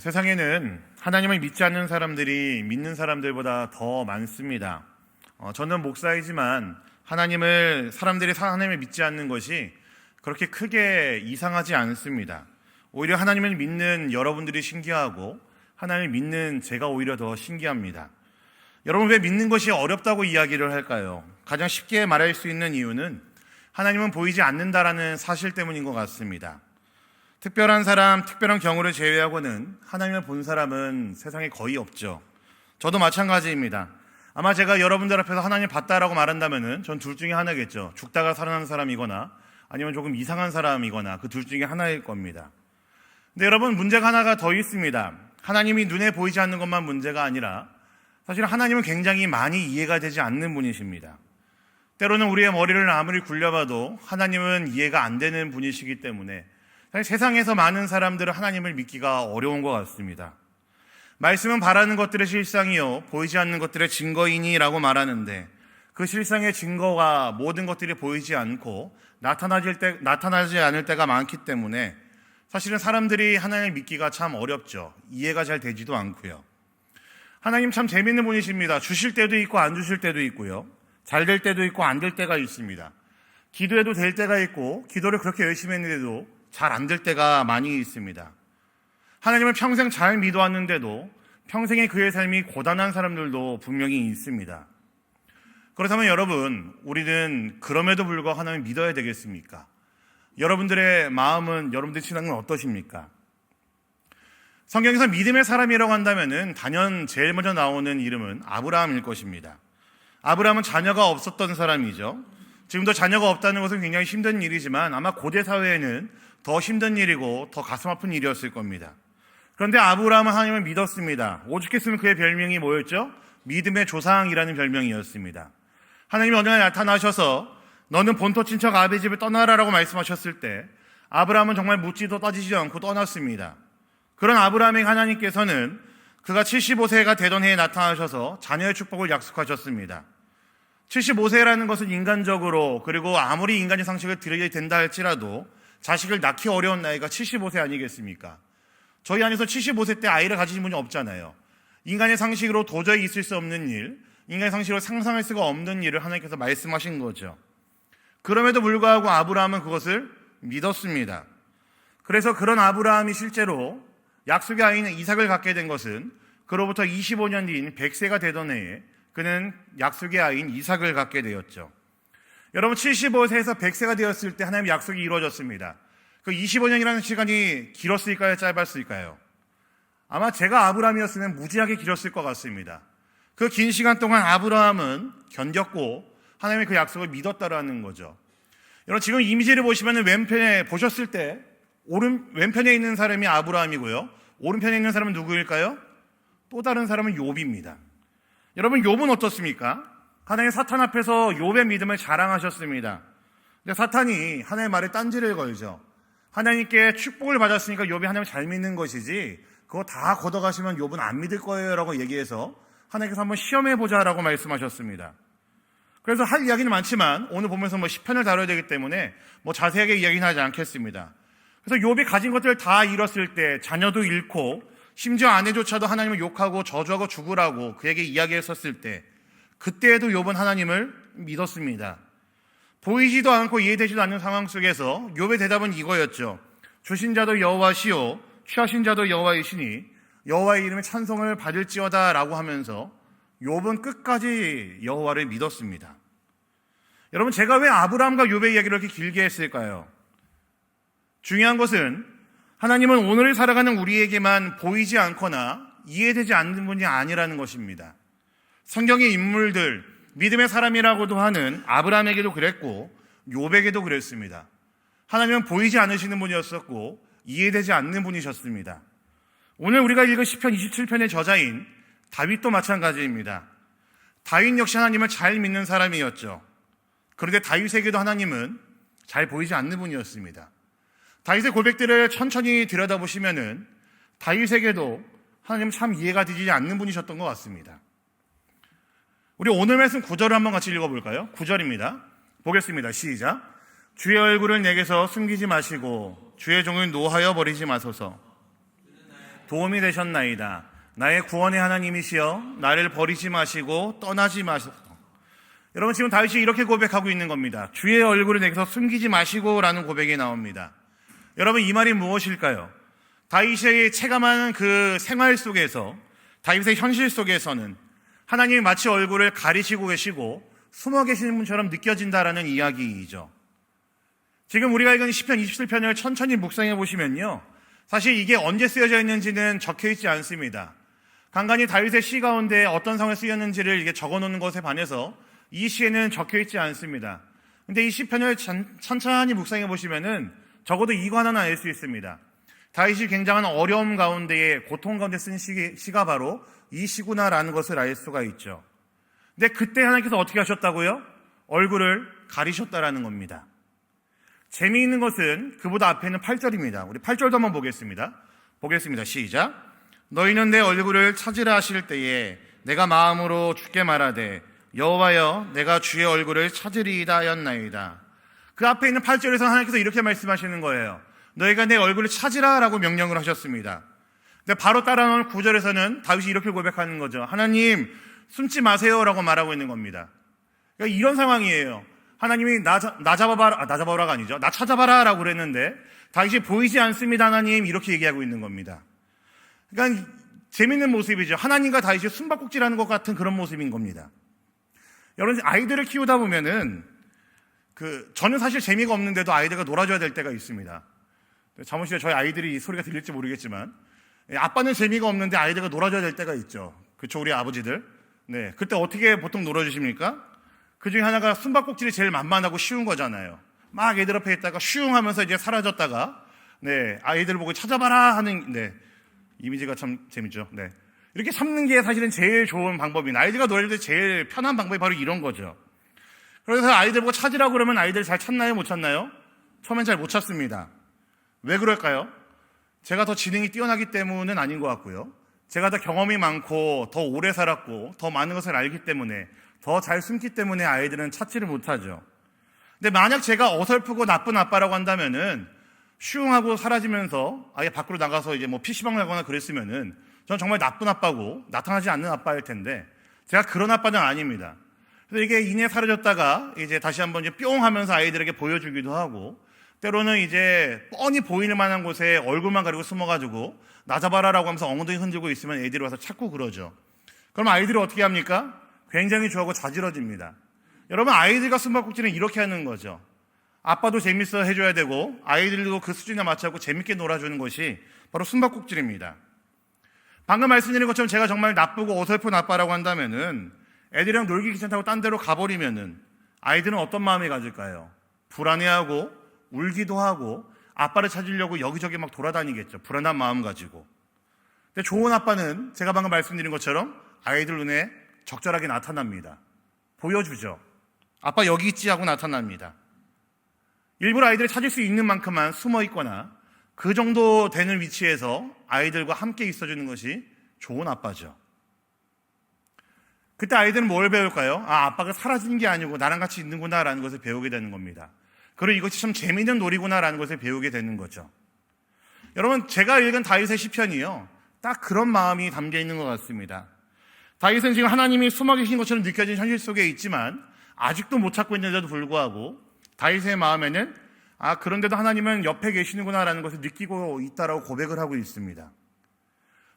세상에는 하나님을 믿지 않는 사람들이 믿는 사람들보다 더 많습니다. 저는 목사이지만 사람들이 하나님을 믿지 않는 것이 그렇게 크게 이상하지 않습니다. 오히려 하나님을 믿는 여러분들이 신기하고 하나님을 믿는 제가 오히려 더 신기합니다. 여러분, 왜 믿는 것이 어렵다고 이야기를 할까요? 가장 쉽게 말할 수 있는 이유는 하나님은 보이지 않는다라는 사실 때문인 것 같습니다. 특별한 사람, 특별한 경우를 제외하고는 하나님을 본 사람은 세상에 거의 없죠. 저도 마찬가지입니다. 아마 제가 여러분들 앞에서 하나님을 봤다라고 말한다면은 전 둘 중에 하나겠죠. 죽다가 살아난 사람이거나 아니면 조금 이상한 사람이거나 그 둘 중에 하나일 겁니다. 근데 여러분, 문제가 하나가 더 있습니다. 하나님이 눈에 보이지 않는 것만 문제가 아니라 사실 하나님은 굉장히 많이 이해가 되지 않는 분이십니다. 때로는 우리의 머리를 아무리 굴려봐도 하나님은 이해가 안 되는 분이시기 때문에 사실 세상에서 많은 사람들은 하나님을 믿기가 어려운 것 같습니다. 말씀은 바라는 것들의 실상이요 보이지 않는 것들의 증거이니라고 말하는데, 그 실상의 증거가 모든 것들이 보이지 않고 나타나지 않을 때가 많기 때문에 사실은 사람들이 하나님을 믿기가 참 어렵죠. 이해가 잘 되지도 않고요. 하나님 참 재밌는 분이십니다. 주실 때도 있고 안 주실 때도 있고요. 잘 될 때도 있고 안 될 때가 있습니다. 기도해도 될 때가 있고 기도를 그렇게 열심히 했는데도 잘 안 될 때가 많이 있습니다. 하나님을 평생 잘 믿어왔는데도 평생에 그의 삶이 고단한 사람들도 분명히 있습니다. 그렇다면 여러분, 우리는 그럼에도 불구하고 하나님을 믿어야 되겠습니까? 여러분들의 마음은, 여러분들의 신앙은 어떠십니까? 성경에서 믿음의 사람이라고 한다면은 단연 제일 먼저 나오는 이름은 아브라함일 것입니다. 아브라함은 자녀가 없었던 사람이죠. 지금도 자녀가 없다는 것은 굉장히 힘든 일이지만 아마 고대 사회에는 더 힘든 일이고 더 가슴 아픈 일이었을 겁니다. 그런데 아브라함은 하나님을 믿었습니다. 오죽했으면 그의 별명이 뭐였죠? 믿음의 조상이라는 별명이었습니다. 하나님이 어느 날 나타나셔서 너는 본토 친척 아비 집을 떠나라라고 말씀하셨을 때 아브라함은 정말 묻지도 따지지도 않고 떠났습니다. 그런 아브라함에게 하나님께서는 그가 75세가 되던 해에 나타나셔서 자녀의 축복을 약속하셨습니다. 75세라는 것은 인간적으로, 그리고 아무리 인간의 상식을 들여야 된다 할지라도 자식을 낳기 어려운 나이가 75세 아니겠습니까? 저희 안에서 75세 때 아이를 가지신 분이 없잖아요. 인간의 상식으로 도저히 있을 수 없는 일, 인간의 상식으로 상상할 수가 없는 일을 하나님께서 말씀하신 거죠. 그럼에도 불구하고 아브라함은 그것을 믿었습니다. 그래서 그런 아브라함이 실제로 약속의 아인 이삭을 갖게 된 것은 그로부터 25년 뒤인 100세가 되던 해에 그는 약속의 아인 이삭을 갖게 되었죠. 여러분, 75세에서 100세가 되었을 때 하나님의 약속이 이루어졌습니다. 그 25년이라는 시간이 길었을까요? 짧았을까요? 아마 제가 아브라함이었으면 무지하게 길었을 것 같습니다. 그 긴 시간 동안 아브라함은 견뎠고 하나님의 그 약속을 믿었다라는 거죠. 여러분, 지금 이미지를 보시면 왼편에 보셨을 때 왼편에 있는 사람이 아브라함이고요, 오른편에 있는 사람은 누구일까요? 또 다른 사람은 욥입니다. 여러분, 욥은 어떻습니까? 하나님의 사탄 앞에서 욥의 믿음을 자랑하셨습니다. 근데 사탄이 하나님의 말에 딴지를 걸죠. 하나님께 축복을 받았으니까 욥이 하나님을 잘 믿는 것이지 그거 다 걷어가시면 욥은 안 믿을 거예요 라고 얘기해서 하나님께서 한번 시험해보자 라고 말씀하셨습니다. 그래서 할 이야기는 많지만 오늘 보면서 시편을 다뤄야 되기 때문에 자세하게 이야기는 하지 않겠습니다. 그래서 욥이 가진 것들을 다 잃었을 때, 자녀도 잃고 심지어 아내조차도 하나님을 욕하고 저주하고 죽으라고 그에게 이야기했었을 때, 그때에도 욥은 하나님을 믿었습니다. 보이지도 않고 이해되지도 않는 상황 속에서 욥의 대답은 이거였죠. 주신 자도 여호와시요 취하신 자도 여호와이시니 여호와의 이름의 찬송을 받을지어다 라고 하면서 욥은 끝까지 여호와를 믿었습니다. 여러분, 제가 왜 아브라함과 욥의 이야기를 이렇게 길게 했을까요? 중요한 것은 하나님은 오늘을 살아가는 우리에게만 보이지 않거나 이해되지 않는 분이 아니라는 것입니다. 성경의 인물들, 믿음의 사람이라고도 하는 아브라함에게도 그랬고 욥에게도 그랬습니다. 하나님은 보이지 않으시는 분이었었고 이해되지 않는 분이셨습니다. 오늘 우리가 읽은 시편 27편의 저자인 다윗도 마찬가지입니다. 다윗 역시 하나님을 잘 믿는 사람이었죠. 그런데 다윗에게도 하나님은 잘 보이지 않는 분이었습니다. 다윗의 고백들을 천천히 들여다보시면은 다윗에게도 하나님은 참 이해가 되지 않는 분이셨던 것 같습니다. 우리 오늘 말씀 9절을 한번 같이 읽어볼까요? 9절입니다. 보겠습니다. 시작. 주의 얼굴을 내게서 숨기지 마시고 주의 종을 노하여 버리지 마소서. 도움이 되셨나이다. 나의 구원의 하나님이시여 나를 버리지 마시고 떠나지 마소서. 여러분, 지금 다윗이 이렇게 고백하고 있는 겁니다. 주의 얼굴을 내게서 숨기지 마시고 라는 고백이 나옵니다. 여러분, 이 말이 무엇일까요? 다윗의 체감하는 그 생활 속에서, 다윗의 현실 속에서는 하나님이 마치 얼굴을 가리시고 계시고 숨어 계시는 분처럼 느껴진다라는 이야기이죠. 지금 우리가 읽은 시편 27편을 천천히 묵상해 보시면요, 사실 이게 언제 쓰여져 있는지는 적혀 있지 않습니다. 간간히 다윗의 시 가운데 어떤 상황에 쓰였는지를 이게 적어 놓는 것에 반해서 이 시에는 적혀 있지 않습니다. 근데 이 시편을 천천히 묵상해 보시면은 적어도 이거 하나는 알 수 있습니다. 다윗이 굉장한 어려움 가운데에, 고통 가운데 쓴 시가 바로 이 시구나라는 것을 알 수가 있죠. 근데 그때 하나님께서 어떻게 하셨다고요? 얼굴을 가리셨다라는 겁니다. 재미있는 것은 그보다 앞에 있는 8절입니다. 우리 8절도 한번 보겠습니다. 시작. 너희는 내 얼굴을 찾으라 하실 때에 내가 마음으로 주께 말하되 여호와여 내가 주의 얼굴을 찾으리이다 하였나이다. 그 앞에 있는 8절에서 하나님께서 이렇게 말씀하시는 거예요. 너희가 내 얼굴을 찾으라 라고 명령을 하셨습니다. 근데 바로 따라오는 9절에서는 다윗이 이렇게 고백하는 거죠. 하나님 숨지 마세요 라고 말하고 있는 겁니다. 그러니까 이런 상황이에요. 하나님이 나 잡아봐라가 아니죠. 나 찾아봐라 라고 그랬는데 다윗이 보이지 않습니다 하나님, 이렇게 얘기하고 있는 겁니다. 그러니까 재밌는 모습이죠. 하나님과 다윗이 숨바꼭질하는 것 같은 그런 모습인 겁니다. 여러분, 아이들을 키우다 보면은 저는 사실 재미가 없는데도 아이들과 놀아줘야 될 때가 있습니다. 사무실에 저희 아이들이 이 소리가 들릴지 모르겠지만, 아빠는 재미가 없는데 아이들과 놀아줘야 될 때가 있죠. 그쵸, 우리 아버지들. 네, 그때 어떻게 보통 놀아주십니까? 그 중에 하나가 숨바꼭질이 제일 만만하고 쉬운 거잖아요. 막 애들 앞에 있다가 슝 하면서 이제 사라졌다가, 네, 아이들 보고 찾아봐라 하는, 네, 이미지가 참 재밌죠. 네. 이렇게 참는 게 사실은 제일 좋은 방법이나 아이들과 놀릴 때 제일 편한 방법이 바로 이런 거죠. 그래서 아이들 보고 찾으라고 그러면 아이들 잘 찾나요? 못 찾나요? 처음엔 잘 못 찾습니다. 왜 그럴까요? 제가 더 지능이 뛰어나기 때문은 아닌 것 같고요. 제가 더 경험이 많고 더 오래 살았고 더 많은 것을 알기 때문에, 더 잘 숨기 때문에 아이들은 찾지를 못하죠. 근데 만약 제가 어설프고 나쁜 아빠라고 한다면은 슝 하고 사라지면서 아예 밖으로 나가서 이제 뭐 PC방 가거나 그랬으면은 전 정말 나쁜 아빠고 나타나지 않는 아빠일 텐데, 제가 그런 아빠는 아닙니다. 그래서 이게 인해 사라졌다가 이제 다시 한번 이제 뿅 하면서 아이들에게 보여주기도 하고, 때로는 이제 뻔히 보이는 만한 곳에 얼굴만 가리고 숨어가지고 나 잡아라라고 하면서 엉덩이 흔들고 있으면 애들이 와서 찾고 그러죠. 그럼 아이들이 어떻게 합니까? 굉장히 좋아하고 자지러집니다. 여러분, 아이들과 숨바꼭질은 이렇게 하는 거죠. 아빠도 재밌어 해줘야 되고 아이들도 그 수준에 맞춰서 재밌게 놀아주는 것이 바로 숨바꼭질입니다. 방금 말씀드린 것처럼 제가 정말 나쁘고 어설픈 아빠라고 한다면은, 애들이랑 놀기 귀찮다고 딴 데로 가버리면은 아이들은 어떤 마음이 가질까요? 불안해하고 울기도 하고 아빠를 찾으려고 여기저기 막 돌아다니겠죠. 불안한 마음 가지고. 근데 좋은 아빠는 제가 방금 말씀드린 것처럼 아이들 눈에 적절하게 나타납니다. 보여주죠. 아빠 여기 있지 하고 나타납니다. 일부러 아이들이 찾을 수 있는 만큼만 숨어 있거나 그 정도 되는 위치에서 아이들과 함께 있어주는 것이 좋은 아빠죠. 그때 아이들은 뭘 배울까요? 아빠가 사라진 게 아니고 나랑 같이 있는구나 라는 것을 배우게 되는 겁니다. 그리고 이것이 참 재미있는 놀이구나 라는 것을 배우게 되는 거죠. 여러분, 제가 읽은 다윗의 시편이요, 딱 그런 마음이 담겨 있는 것 같습니다. 다윗은 지금 하나님이 숨어 계신 것처럼 느껴진 현실 속에 있지만 아직도 못 찾고 있는데도 불구하고 다윗의 마음에는 그런데도 하나님은 옆에 계시는구나 라는 것을 느끼고 있다라고 고백을 하고 있습니다.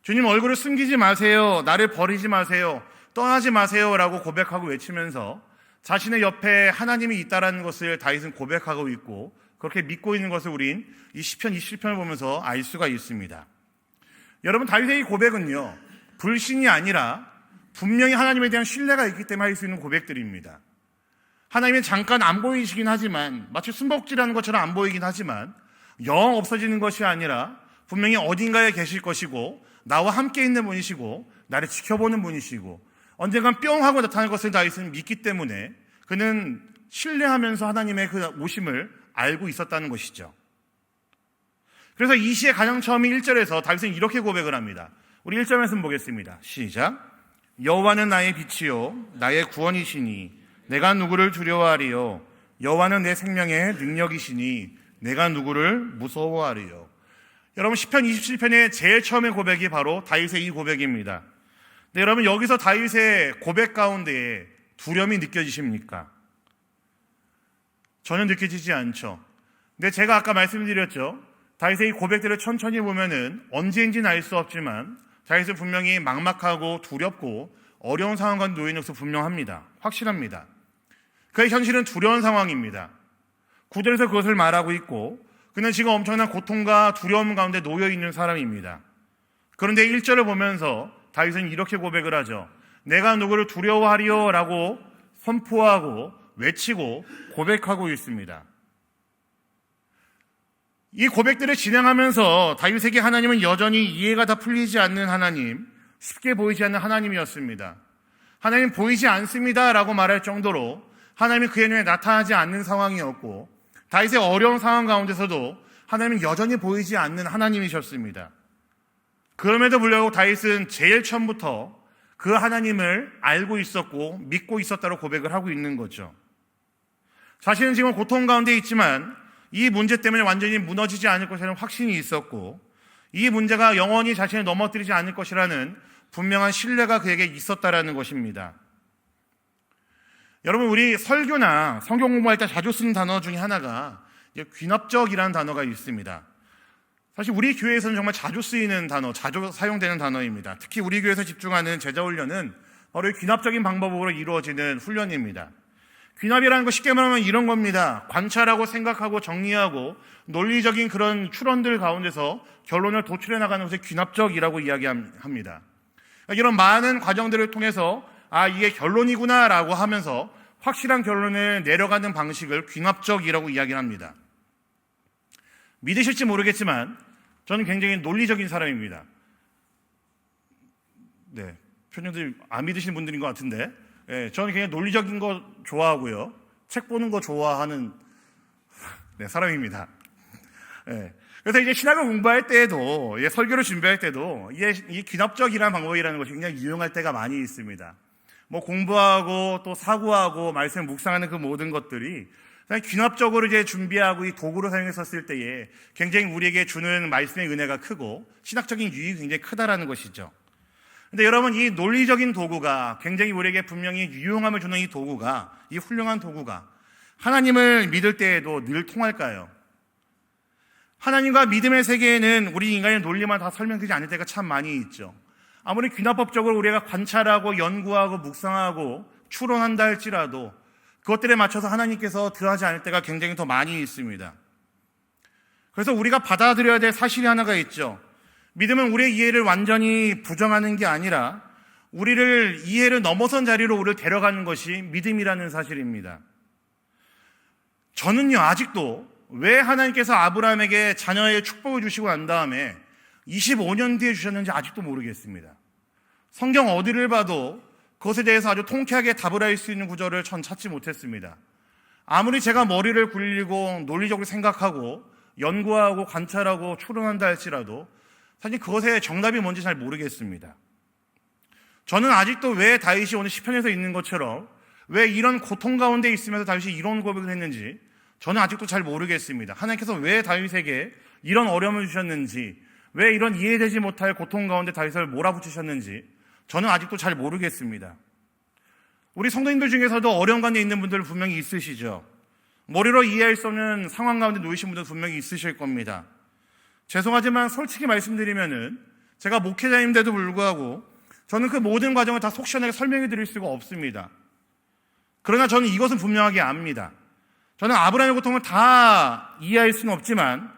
주님 얼굴을 숨기지 마세요. 나를 버리지 마세요. 떠나지 마세요 라고 고백하고 외치면서 자신의 옆에 하나님이 있다라는 것을 다윗은 고백하고 있고, 그렇게 믿고 있는 것을 우린 이 시편 27편을 보면서 알 수가 있습니다. 여러분, 다윗의 이 고백은요, 불신이 아니라 분명히 하나님에 대한 신뢰가 있기 때문에 할 수 있는 고백들입니다. 하나님은 잠깐 안 보이시긴 하지만, 마치 숨바꼭질하는 것처럼 안 보이긴 하지만 영 없어지는 것이 아니라 분명히 어딘가에 계실 것이고 나와 함께 있는 분이시고 나를 지켜보는 분이시고 언젠간 뿅 하고 나타날 것을 다윗은 믿기 때문에 그는 신뢰하면서 하나님의 그 오심을 알고 있었다는 것이죠. 그래서 이 시의 가장 처음인 1절에서 다윗은 이렇게 고백을 합니다. 우리 1절 말씀 보겠습니다. 시작. 여호와는 나의 빛이요 나의 구원이시니 내가 누구를 두려워하리요. 여호와는 내 생명의 능력이시니 내가 누구를 무서워하리요. 여러분 시편 27편의 제일 처음의 고백이 바로 다윗의 이 고백입니다. 근데 여러분 여기서 다윗의 고백 가운데 두려움이 느껴지십니까? 전혀 느껴지지 않죠. 근데 제가 아까 말씀드렸죠. 다윗의 이 고백들을 천천히 보면은 언제인지는 알 수 없지만 다윗은 분명히 막막하고 두렵고 어려운 상황 가운데 놓인 것으로 분명합니다. 확실합니다. 그의 현실은 두려운 상황입니다. 9절에서 그것을 말하고 있고 그는 지금 엄청난 고통과 두려움 가운데 놓여 있는 사람입니다. 그런데 1절을 보면서 다윗은 이렇게 고백을 하죠. 내가 누구를 두려워하리요 라고 선포하고 외치고 고백하고 있습니다. 이 고백들을 진행하면서 다윗에게 하나님은 여전히 이해가 다 풀리지 않는 하나님, 쉽게 보이지 않는 하나님이었습니다. 하나님 보이지 않습니다 라고 말할 정도로 하나님이 그의 눈에 나타나지 않는 상황이었고 다윗의 어려운 상황 가운데서도 하나님은 여전히 보이지 않는 하나님이셨습니다. 그럼에도 불구하고 다윗은 제일 처음부터 그 하나님을 알고 있었고 믿고 있었다고 고백을 하고 있는 거죠. 자신은 지금 고통 가운데 있지만 이 문제 때문에 완전히 무너지지 않을 것이라는 확신이 있었고 이 문제가 영원히 자신을 넘어뜨리지 않을 것이라는 분명한 신뢰가 그에게 있었다라는 것입니다. 여러분 우리 설교나 성경 공부할 때 자주 쓰는 단어 중에 하나가 귀납적이라는 단어가 있습니다. 사실 우리 교회에서는 정말 자주 쓰이는 단어, 자주 사용되는 단어입니다. 특히 우리 교회에서 집중하는 제자훈련은 바로 귀납적인 방법으로 이루어지는 훈련입니다. 귀납이라는 거 쉽게 말하면 이런 겁니다. 관찰하고 생각하고 정리하고 논리적인 그런 추론들 가운데서 결론을 도출해 나가는 것을 귀납적이라고 이야기합니다. 이런 많은 과정들을 통해서 이게 결론이구나 라고 하면서 확실한 결론을 내려가는 방식을 귀납적이라고 이야기를 합니다. 믿으실지 모르겠지만 저는 굉장히 논리적인 사람입니다. 네, 표정들이 안 믿으시는 분들인 것 같은데 저는 굉장히 논리적인 거 좋아하고요. 책 보는 거 좋아하는 사람입니다. 그래서 이제 신학을 공부할 때에도 설교를 준비할 때도 이 귀납적이라는 방법이라는 것이 굉장히 유용할 때가 많이 있습니다. 뭐 공부하고 또 사고하고 말씀을 묵상하는 그 모든 것들이 귀납적으로 이제 준비하고 이 도구로 사용했었을 때에 굉장히 우리에게 주는 말씀의 은혜가 크고 신학적인 유익이 굉장히 크다라는 것이죠. 근데 여러분 이 논리적인 도구가 굉장히 우리에게 분명히 유용함을 주는 이 도구가 이 훌륭한 도구가 하나님을 믿을 때에도 늘 통할까요? 하나님과 믿음의 세계에는 우리 인간의 논리만 다 설명되지 않을 때가 참 많이 있죠. 아무리 귀납법적으로 우리가 관찰하고 연구하고 묵상하고 추론한다 할지라도 그것들에 맞춰서 하나님께서 드러나지 않을 때가 굉장히 더 많이 있습니다. 그래서 우리가 받아들여야 될 사실이 하나가 있죠. 믿음은 우리의 이해를 완전히 부정하는 게 아니라 우리를 이해를 넘어선 자리로 우리를 데려가는 것이 믿음이라는 사실입니다. 저는요 아직도 왜 하나님께서 아브라함에게 자녀의 축복을 주시고 난 다음에 25년 뒤에 주셨는지 아직도 모르겠습니다. 성경 어디를 봐도 그것에 대해서 아주 통쾌하게 답을 할 수 있는 구절을 전 찾지 못했습니다. 아무리 제가 머리를 굴리고 논리적으로 생각하고 연구하고 관찰하고 추론한다 할지라도 사실 그것의 정답이 뭔지 잘 모르겠습니다. 저는 아직도 왜 다윗이 오늘 시편에서 있는 것처럼 왜 이런 고통 가운데 있으면서 다윗이 이런 고백을 했는지 저는 아직도 잘 모르겠습니다. 하나님께서 왜 다윗에게 이런 어려움을 주셨는지 왜 이런 이해되지 못할 고통 가운데 다윗을 몰아붙이셨는지 저는 아직도 잘 모르겠습니다. 우리 성도님들 중에서도 어려운 가운데 있는 분들 분명히 있으시죠. 머리로 이해할 수 없는 상황 가운데 놓이신 분들 분명히 있으실 겁니다. 죄송하지만 솔직히 말씀드리면은 제가 목회자인데도 불구하고 저는 그 모든 과정을 다 속 시원하게 설명해 드릴 수가 없습니다. 그러나 저는 이것은 분명하게 압니다. 저는 아브라함의 고통을 다 이해할 수는 없지만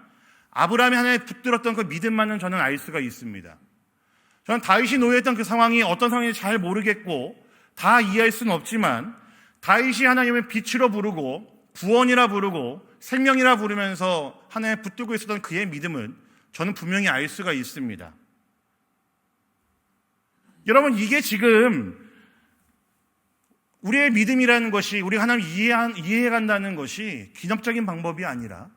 아브라함이 하나님에 붙들었던 그 믿음만은 저는 알 수가 있습니다. 저는 다윗이 놓여있던 그 상황이 어떤 상황인지 잘 모르겠고 다 이해할 수는 없지만 다윗이 하나님을 빛으로 부르고 구원이라 부르고 생명이라 부르면서 하나님에 붙들고 있었던 그의 믿음은 저는 분명히 알 수가 있습니다. 여러분 이게 지금 우리의 믿음이라는 것이 우리가 하나님을 이해해간다는 것이 기념적인 방법이 아니라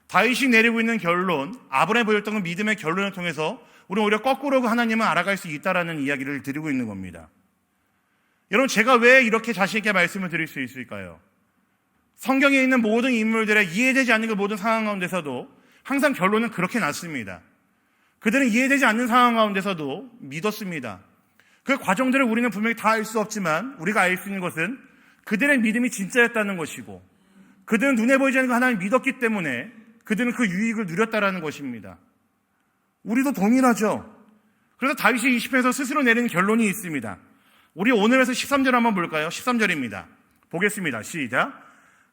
다윗이 내리고 있는 결론, 아브라함이 보였던 그 믿음의 결론을 통해서 우리는 오히려 거꾸로 하나님을 알아갈 수 있다라는 이야기를 드리고 있는 겁니다. 여러분 제가 왜 이렇게 자신 있게 말씀을 드릴 수 있을까요? 성경에 있는 모든 인물들의 이해되지 않는 그 모든 상황 가운데서도 항상 결론은 그렇게 났습니다. 그들은 이해되지 않는 상황 가운데서도 믿었습니다. 그 과정들을 우리는 분명히 다 알 수 없지만 우리가 알 수 있는 것은 그들의 믿음이 진짜였다는 것이고, 그들은 눈에 보이지 않는 하나님을 믿었기 때문에 그들은 그 유익을 누렸다라는 것입니다. 우리도 동일하죠. 그래서 다윗이 이 시편에서 스스로 내리는 결론이 있습니다. 우리 오늘에서 13절 한번 볼까요? 13절입니다. 보겠습니다. 시작.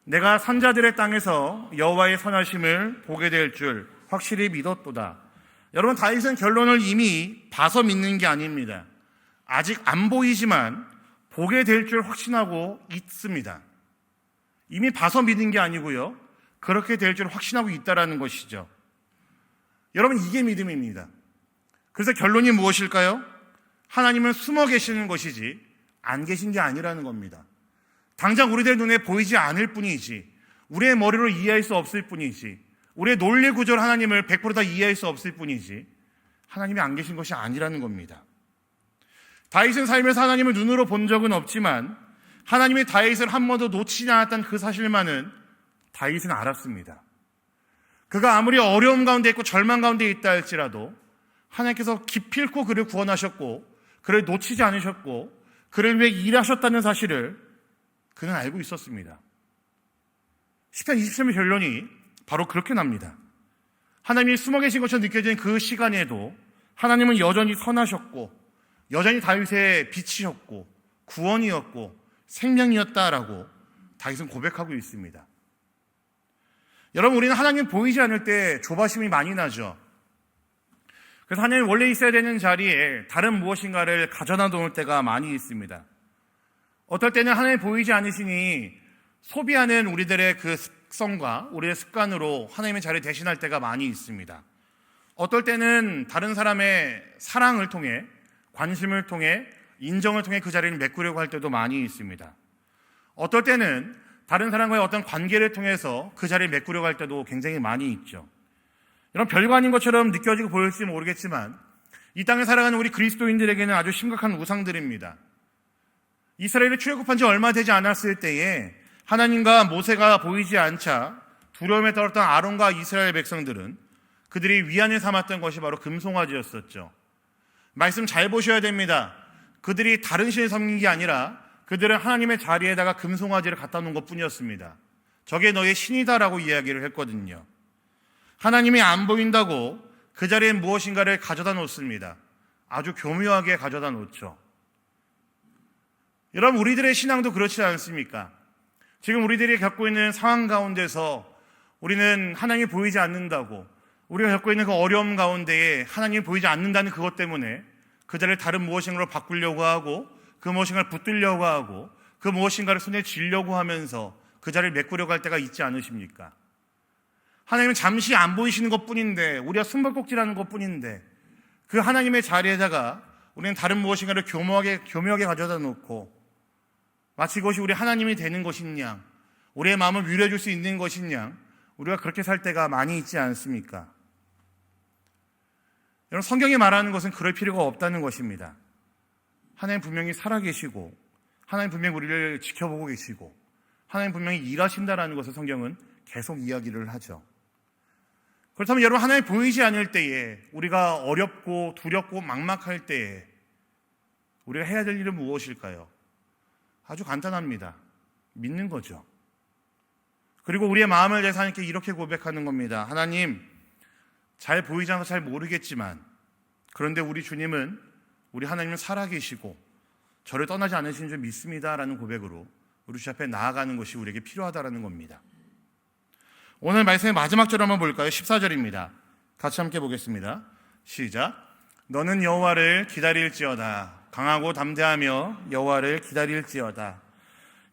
내가 산자들의 땅에서 여호와의 선하심을 보게 될 줄 확실히 믿었도다. 여러분, 다윗은 결론을 이미 봐서 믿는 게 아닙니다. 아직 안 보이지만 보게 될 줄 확신하고 있습니다. 이미 봐서 믿는 게 아니고요, 그렇게 될 줄 확신하고 있다라는 것이죠. 여러분, 이게 믿음입니다. 그래서 결론이 무엇일까요? 하나님은 숨어 계시는 것이지 안 계신 게 아니라는 겁니다. 당장 우리들 눈에 보이지 않을 뿐이지, 우리의 머리로 이해할 수 없을 뿐이지, 우리의 논리 구조로 하나님을 100% 다 이해할 수 없을 뿐이지 하나님이 안 계신 것이 아니라는 겁니다. 다윗은 살면서 하나님을 눈으로 본 적은 없지만 하나님이 다윗을 한 번도 놓치지 않았다는 그 사실만은 다윗은 알았습니다. 그가 아무리 어려움 가운데 있고 절망 가운데 있다 할지라도 하나님께서 기필코 그를 구원하셨고 그를 놓치지 않으셨고 그를 위해 일하셨다는 사실을 그는 알고 있었습니다. 시편 23의 결론이 바로 그렇게 납니다. 하나님이 숨어 계신 것처럼 느껴지는 그 시간에도 하나님은 여전히 선하셨고 여전히 다윗의 빛이셨고 구원이었고 생명이었다라고 다윗은 고백하고 있습니다. 여러분, 우리는 하나님 보이지 않을 때 조바심이 많이 나죠. 그래서 하나님 원래 있어야 되는 자리에 다른 무엇인가를 가져다 놓을 때가 많이 있습니다. 어떨 때는 하나님 보이지 않으시니 소비하는 우리들의 그 습성과 우리의 습관으로 하나님의 자리를 대신할 때가 많이 있습니다. 어떨 때는 다른 사람의 사랑을 통해, 관심을 통해, 인정을 통해 그 자리를 메꾸려고 할 때도 많이 있습니다. 어떨 때는 다른 사람과의 어떤 관계를 통해서 그 자리를 메꾸려고 할 때도 굉장히 많이 있죠. 이런 별거 아닌 것처럼 느껴지고 보일지 모르겠지만 이 땅에 살아가는 우리 그리스도인들에게는 아주 심각한 우상들입니다. 이스라엘이 출애굽한 지 얼마 되지 않았을 때에 하나님과 모세가 보이지 않자 두려움에 떨었던 아론과 이스라엘 백성들은 그들이 위안을 삼았던 것이 바로 금송아지였었죠. 말씀 잘 보셔야 됩니다. 그들이 다른 신을 섬긴 게 아니라 그들은 하나님의 자리에다가 금송아지를 갖다 놓은 것뿐이었습니다. 저게 너의 신이다라고 이야기를 했거든요. 하나님이 안 보인다고 그 자리에 무엇인가를 가져다 놓습니다. 아주 교묘하게 가져다 놓죠. 여러분, 우리들의 신앙도 그렇지 않습니까? 지금 우리들이 겪고 있는 상황 가운데서 우리는 하나님이 보이지 않는다고, 우리가 겪고 있는 그 어려움 가운데에 하나님이 보이지 않는다는 그것 때문에 그 자리를 다른 무엇인가로 바꾸려고 하고 그 무엇인가를 붙들려고 하고 그 무엇인가를 손에 쥐려고 하면서 그 자리를 메꾸려고 할 때가 있지 않으십니까? 하나님은 잠시 안 보이시는 것뿐인데, 우리가 숨바꼭질하는 것뿐인데 그 하나님의 자리에다가 우리는 다른 무엇인가를 교묘하게 가져다 놓고 마치 그것이 우리 하나님이 되는 것이냐, 우리의 마음을 위로해 줄 수 있는 것이냐, 우리가 그렇게 살 때가 많이 있지 않습니까? 여러분, 성경이 말하는 것은 그럴 필요가 없다는 것입니다. 하나님 분명히 살아계시고 하나님 분명히 우리를 지켜보고 계시고 하나님 분명히 일하신다라는 것을 성경은 계속 이야기를 하죠. 그렇다면 여러분, 하나님 보이지 않을 때에, 우리가 어렵고 두렵고 막막할 때에 우리가 해야 될 일은 무엇일까요? 아주 간단합니다. 믿는 거죠. 그리고 우리의 마음을 내서 하나님께 이렇게 고백하는 겁니다. 하나님, 잘 보이지 않아서 잘 모르겠지만 그런데 우리 주님은, 우리 하나님은 살아계시고 저를 떠나지 않으시는 줄 믿습니다라는 고백으로 우리 주 앞에 나아가는 것이 우리에게 필요하다라는 겁니다. 오늘 말씀의 마지막 절 한번 볼까요? 14절입니다. 같이 함께 보겠습니다. 시작. 너는 여호와를 기다릴지어다. 강하고 담대하며 여호와를 기다릴지어다.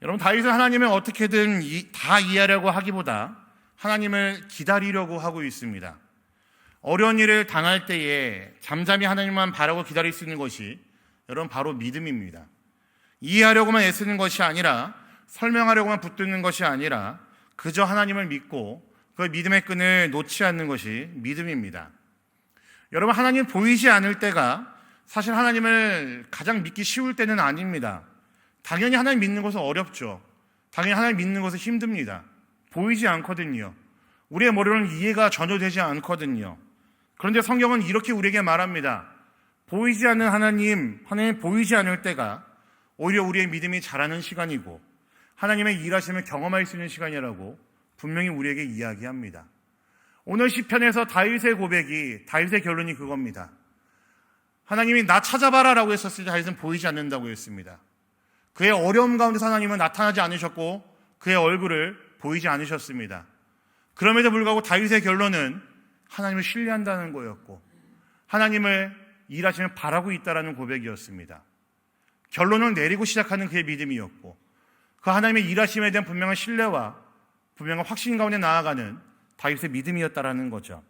여러분, 다윗은 하나님을 어떻게든 다 이해하려고 하기보다 하나님을 기다리려고 하고 있습니다. 어려운 일을 당할 때에 잠잠히 하나님만 바라고 기다릴 수 있는 것이 여러분 바로 믿음입니다. 이해하려고만 애쓰는 것이 아니라, 설명하려고만 붙드는 것이 아니라 그저 하나님을 믿고 그 믿음의 끈을 놓지 않는 것이 믿음입니다. 여러분, 하나님 보이지 않을 때가 사실 하나님을 가장 믿기 쉬울 때는 아닙니다. 당연히 하나님 믿는 것은 어렵죠. 당연히 하나님 믿는 것은 힘듭니다. 보이지 않거든요. 우리의 머리로는 이해가 전혀 되지 않거든요. 그런데 성경은 이렇게 우리에게 말합니다. 보이지 않는 하나님 보이지 않을 때가 오히려 우리의 믿음이 자라는 시간이고 하나님의 일하심을 경험할 수 있는 시간이라고 분명히 우리에게 이야기합니다. 오늘 시편에서 다윗의 고백이, 다윗의 결론이 그겁니다. 하나님이 나 찾아봐라 라고 했었을 때 다윗은 보이지 않는다고 했습니다. 그의 어려움 가운데서 하나님은 나타나지 않으셨고 그의 얼굴을 보이지 않으셨습니다. 그럼에도 불구하고 다윗의 결론은 하나님을 신뢰한다는 거였고 하나님을 일하시면 바라고 있다라는 고백이었습니다. 결론을 내리고 시작하는 그의 믿음이었고 그 하나님의 일하심에 대한 분명한 신뢰와 분명한 확신 가운데 나아가는 다윗의 믿음이었다라는 거죠.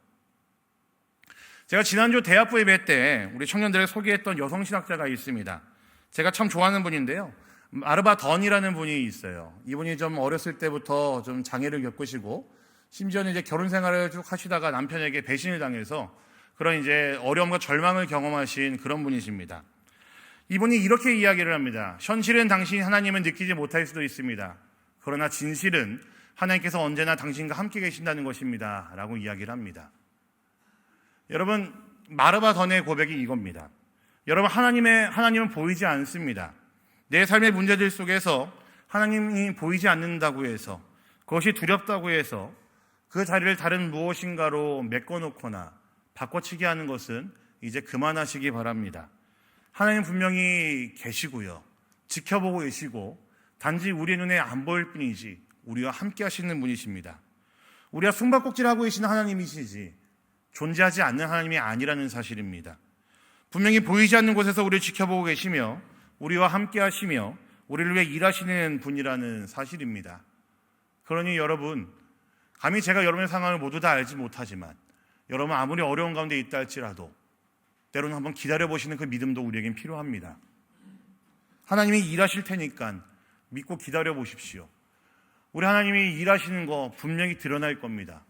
제가 지난주 대학부 예배 때 우리 청년들을 소개했던 여성 신학자가 있습니다. 제가 참 좋아하는 분인데요. 마르바 던이라는 분이 있어요. 이분이 좀 어렸을 때부터 좀 장애를 겪으시고 심지어는 이제 결혼 생활을 쭉 하시다가 남편에게 배신을 당해서 그런 이제 어려움과 절망을 경험하신 그런 분이십니다. 이분이 이렇게 이야기를 합니다. 현실은 당신 하나님은 느끼지 못할 수도 있습니다. 그러나 진실은 하나님께서 언제나 당신과 함께 계신다는 것입니다. 라고 이야기를 합니다. 여러분, 마르바 던의 고백이 이겁니다. 여러분, 하나님은 보이지 않습니다. 내 삶의 문제들 속에서 하나님이 보이지 않는다고 해서 그것이 두렵다고 해서 그 자리를 다른 무엇인가로 메꿔놓거나 바꿔치기 하는 것은 이제 그만하시기 바랍니다. 하나님 분명히 계시고요. 지켜보고 계시고 단지 우리 눈에 안 보일 뿐이지 우리와 함께 하시는 분이십니다. 우리가 숨바꼭질하고 계시는 하나님이시지 존재하지 않는 하나님이 아니라는 사실입니다. 분명히 보이지 않는 곳에서 우리를 지켜보고 계시며 우리와 함께 하시며 우리를 위해 일하시는 분이라는 사실입니다. 그러니 여러분, 감히 제가 여러분의 상황을 모두 다 알지 못하지만 여러분 아무리 어려운 가운데 있다 할지라도 때로는 한번 기다려보시는 그 믿음도 우리에겐 필요합니다. 하나님이 일하실 테니까 믿고 기다려보십시오. 우리 하나님이 일하시는 거 분명히 드러날 겁니다.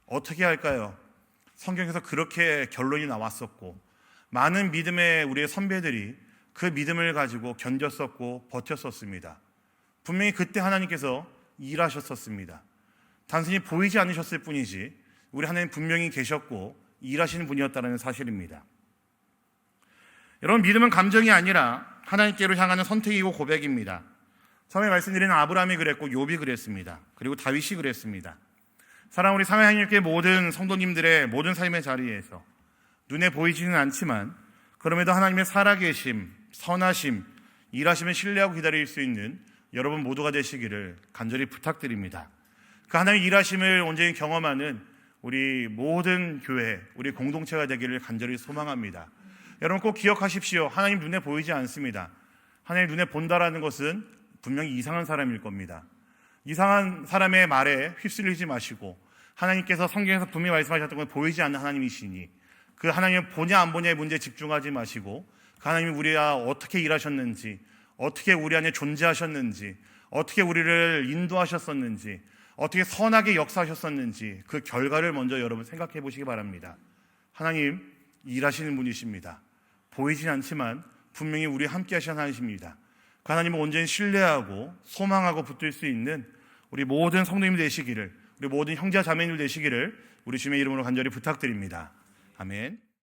어떻게 할까요? 성경에서 그렇게 결론이 나왔었고 많은 믿음의 우리의 선배들이 그 믿음을 가지고 견뎠었고 버텼었습니다. 분명히 그때 하나님께서 일하셨었습니다. 단순히 보이지 않으셨을 뿐이지 우리 하나님 분명히 계셨고 일하시는 분이었다는 사실입니다. 여러분, 믿음은 감정이 아니라 하나님께로 향하는 선택이고 고백입니다. 처음에 말씀드린 아브라함이 그랬고 욥이 그랬습니다. 그리고 다윗이 그랬습니다. 사랑하는 우리 사랑하나님께 모든 성도님들의 모든 삶의 자리에서 눈에 보이지는 않지만 그럼에도 하나님의 살아계심, 선하심, 일하심을 신뢰하고 기다릴 수 있는 여러분 모두가 되시기를 간절히 부탁드립니다. 그 하나님의 일하심을 온전히 경험하는 우리 모든 교회, 우리 공동체가 되기를 간절히 소망합니다. 여러분 꼭 기억하십시오. 하나님 눈에 보이지 않습니다. 하나님 눈에 본다라는 것은 분명히 이상한 사람일 겁니다. 이상한 사람의 말에 휩쓸리지 마시고 하나님께서 성경에서 분명히 말씀하셨던 건 보이지 않는 하나님이시니 그 하나님을 보냐 안 보냐의 문제에 집중하지 마시고 그 하나님이 우리와 어떻게 일하셨는지, 어떻게 우리 안에 존재하셨는지, 어떻게 우리를 인도하셨었는지, 어떻게 선하게 역사하셨었는지 그 결과를 먼저 여러분 생각해 보시기 바랍니다. 하나님 일하시는 분이십니다. 보이진 않지만 분명히 우리 함께 하시는 하나님이십니다. 그 하나님을 온전히 신뢰하고 소망하고 붙들 수 있는 우리 모든 성도님 되시기를, 우리 모든 형제 자매님 되시기를 우리 주님의 이름으로 간절히 부탁드립니다. 아멘.